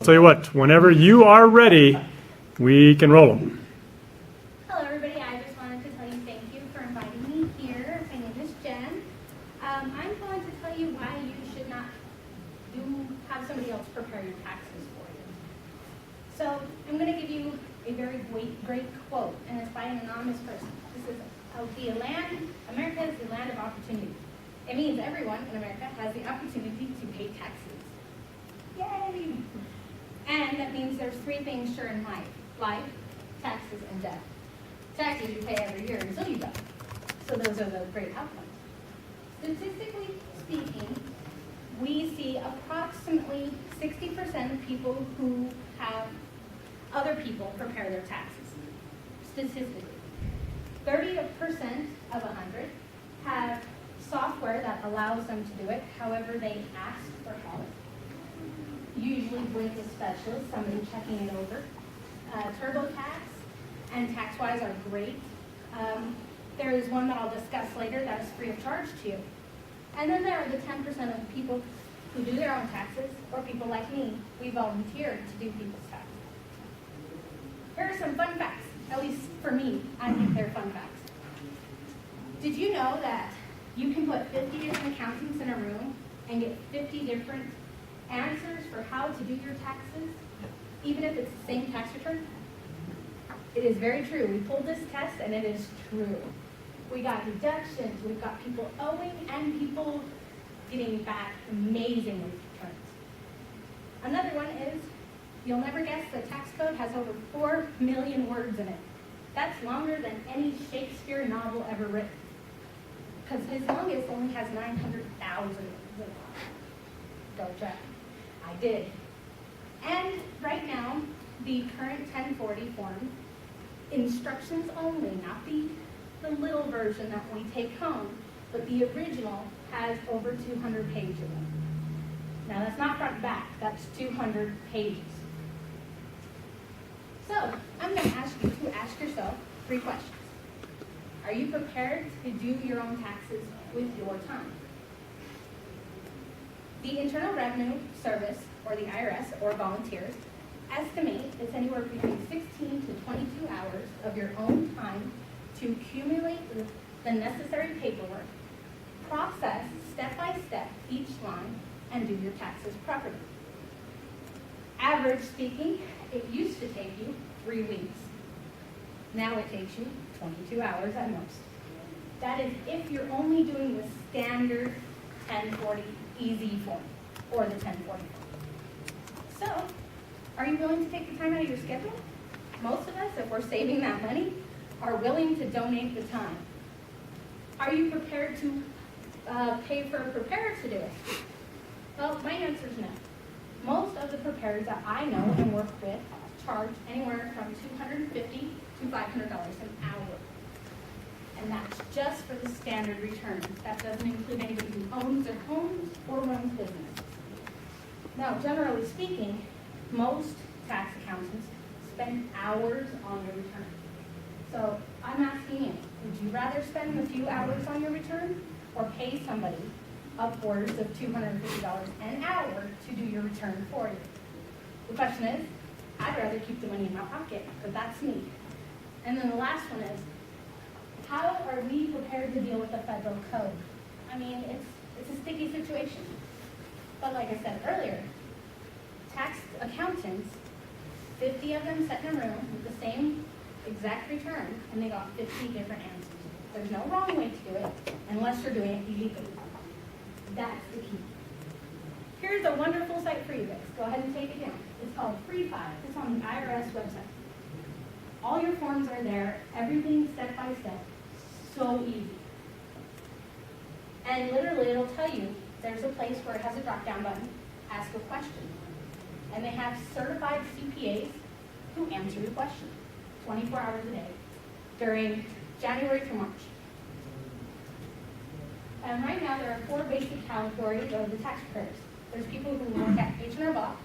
Tell you what, whenever you are ready, we can roll them. Hello everybody, I just wanted to tell you thank you for inviting me here. My name is Jen. I'm going to tell you why you should not have somebody else prepare your taxes for you. So I'm going to give you a very great quote, and it's by an anonymous person. This is America is the land of opportunity. It means everyone in America has the opportunity to pay taxes. Yay! And that means there's three things sure in life: life, taxes, and death. Taxes you pay every year until you die. So those are the great outcomes. Statistically speaking, we see approximately 60% of people who have other people prepare their taxes. Statistically. 30% of 100 have software that allows them to do it. However, they ask for help. Usually with a specialist, somebody checking it over. TurboTax and TaxWise are great. There is one that I'll discuss later that is free of charge to you. And then there are the 10% of people who do their own taxes, or people like me. We volunteer to do people's taxes. Here are some fun facts, at least for me. I think they're fun facts. Did you know that you can put 50 different accountants in a room and get 50 different answers for how to do your taxes, even if it's the same tax return? It is very true. We pulled this test and it is true. We got deductions, we've got people owing, and people getting back amazing returns. Another one is, you'll never guess the tax code has over 4 million words in it. That's longer than any Shakespeare novel ever written, because his longest only has 900,000 words. Go check. I did. And right now, the current 1040 form, instructions only, not the little version that we take home, but the original has over 200 pages in it. Now that's not front and back, that's 200 pages. So, I'm going to ask you to ask yourself 3 questions. Are you prepared to do your own taxes with your time? The Internal Revenue Service, or the IRS, or volunteers, estimate it's anywhere between 16 to 22 hours of your own time to accumulate the necessary paperwork, process step by step each line, and do your taxes properly. Average speaking, it used to take you 3 weeks. Now it takes you 22 hours at most. That is if you're only doing the standard 1040 easy form, or the 1040 form. So, are you willing to take the time out of your schedule? Most of us, if we're saving that money, are willing to donate the time. Are you prepared to pay for a preparer to do it? Well, my answer is no. Most of the preparers that I know and work with charge anywhere from $250 to $500 an hour. And that's just for the standard return. That doesn't include anybody who owns their homes or runs businesses. Now, generally speaking, most tax accountants spend hours on your return. So I'm asking you, would you rather spend a few hours on your return or pay somebody upwards of $250 an hour to do your return for you? The question is, I'd rather keep the money in my pocket, because that's me. And then the last one is, how are we prepared to deal with the federal code? I mean, it's a sticky situation. But like I said earlier, tax accountants, 50 of them sat in a room with the same exact return, and they got 50 different answers. There's no wrong way to do it, unless you're doing it illegally. That's the key. Here's a wonderful site for you guys. Go ahead and take it down. It's called Free File. It's on the IRS website. All your forms are there, everything step by step. So easy. And literally it'll tell you, there's a place where it has a drop-down button, ask a question. And they have certified CPAs who answer the question 24 hours a day during January to March. And right now there are 4 basic categories of the tax preparers. There's people who work at H&R Block,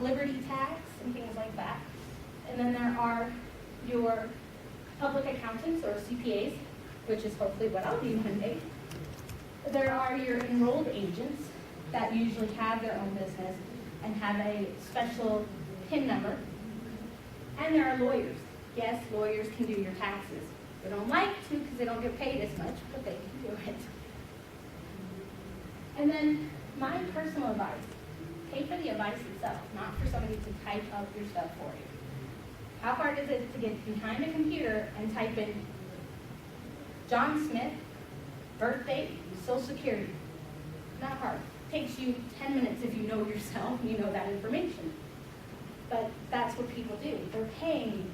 Liberty Tax, and things like that. And then there are your public accountants, or CPAs, which is hopefully what I'll be one day. There are your enrolled agents that usually have their own business and have a special PIN number. And there are lawyers. Yes, lawyers can do your taxes. They don't like to because they don't get paid as much, but they can do it. And then my personal advice, pay for the advice itself, not for somebody to type up your stuff for you. How hard is it to get behind a computer and type in John Smith, birth date, social security? Not hard. Takes you 10 minutes if you know yourself and you know that information. But that's what people do. They're paying you.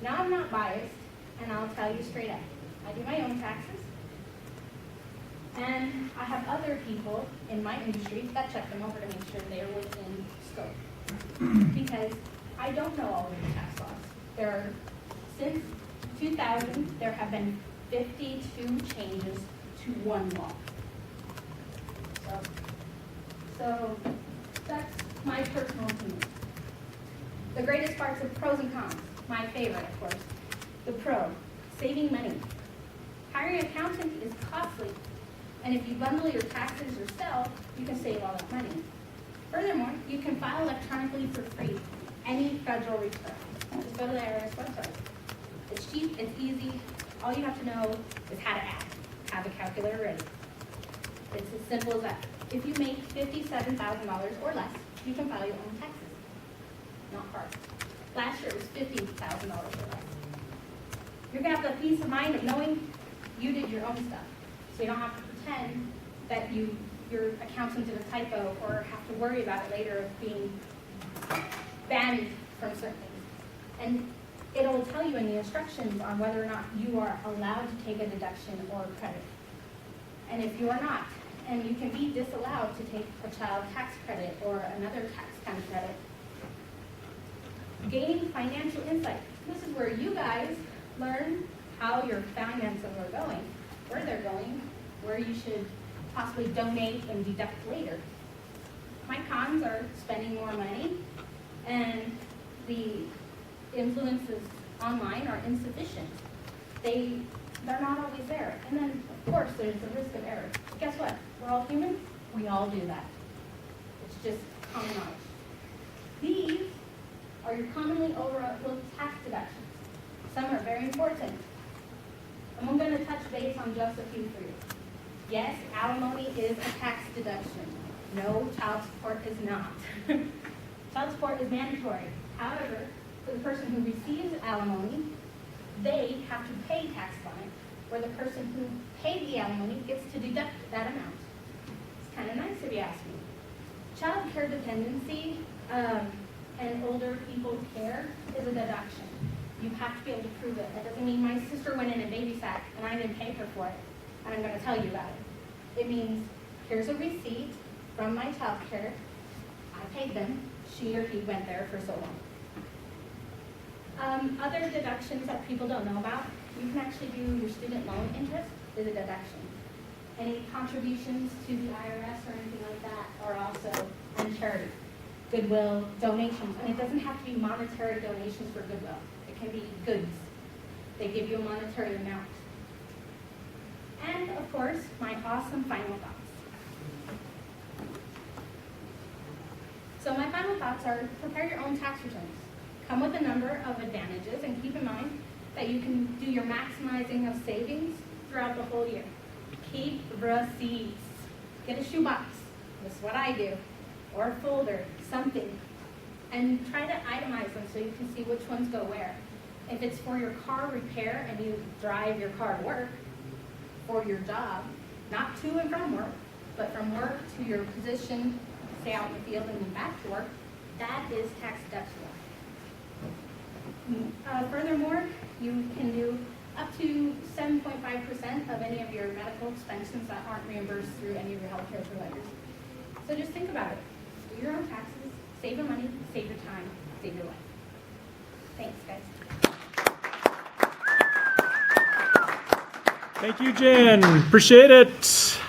Now I'm not biased, and I'll tell you straight up. I do my own taxes, and I have other people in my industry that check them over to make sure they're within scope. Because I don't know all of the tax laws. Since 2000, there have been 52 changes to one law. So that's my personal opinion. The greatest parts of pros and cons. My favorite, of course. The pro, saving money. Hiring an accountant is costly, and if you bundle your taxes yourself, you can save all that money. Furthermore, you can file electronically for free any federal return. Just go to the IRS website. It's cheap, it's easy. All you have to know is how to add. Have a calculator ready. It's as simple as that. If you make $57,000 or less, you can file your own taxes. Not hard. Last year it was $50,000 or less. You're going to have the peace of mind of knowing you did your own stuff. So you don't have to pretend that your accountant did a typo or have to worry about it later of being banned from certain things. And it'll tell you in the instructions on whether or not you are allowed to take a deduction or a credit. And if you are not, and you can be disallowed to take a child tax credit or another tax kind of credit. Gaining financial insight. This is where you guys learn how your finances are going, where they're going, where you should possibly donate and deduct later. My cons are spending more money, and the influences online are insufficient. They're not always there. And then, of course, there's the risk of error. Guess what? We're all human. We all do that. It's just common knowledge. These are your commonly overlooked tax deductions. Some are very important. I'm going to touch base on just a few for you. Yes, alimony is a tax deduction. No, child support is not. Child support is mandatory. However, for the person who receives alimony, they have to pay tax on it, where the person who paid the alimony gets to deduct that amount. It's kind of nice if you ask me. Child care dependency and older people's care is a deduction. You have to be able to prove it. That doesn't mean my sister went in and babysat and I didn't pay her for it, and I'm going to tell you about it. It means here's a receipt from my child care. I paid them. She or he went there for so long. Other deductions that people don't know about, you can actually do your student loan interest is a deduction. Any contributions to the IRS or anything like that are also on charity. Goodwill, donations, and it doesn't have to be monetary donations for Goodwill. It can be goods. They give you a monetary amount. And of course, my awesome final thoughts. So my final thoughts are prepare your own tax returns. Come with a number of advantages, and keep in mind that you can do your maximizing of savings throughout the whole year. Keep receipts. Get a shoebox. This is what I do. Or a folder, something. And try to itemize them so you can see which ones go where. If it's for your car repair and you drive your car to work, for your job, not to and from work, but from work to your position, stay out in the field and then back to work, that is tax deductible. Furthermore, you can do up to 7.5% of any of your medical expenses that aren't reimbursed through any of your healthcare providers. So just think about it. Do your own taxes, save your money, save your time, save your life. Thanks, guys. Thank you, Jen. Appreciate it.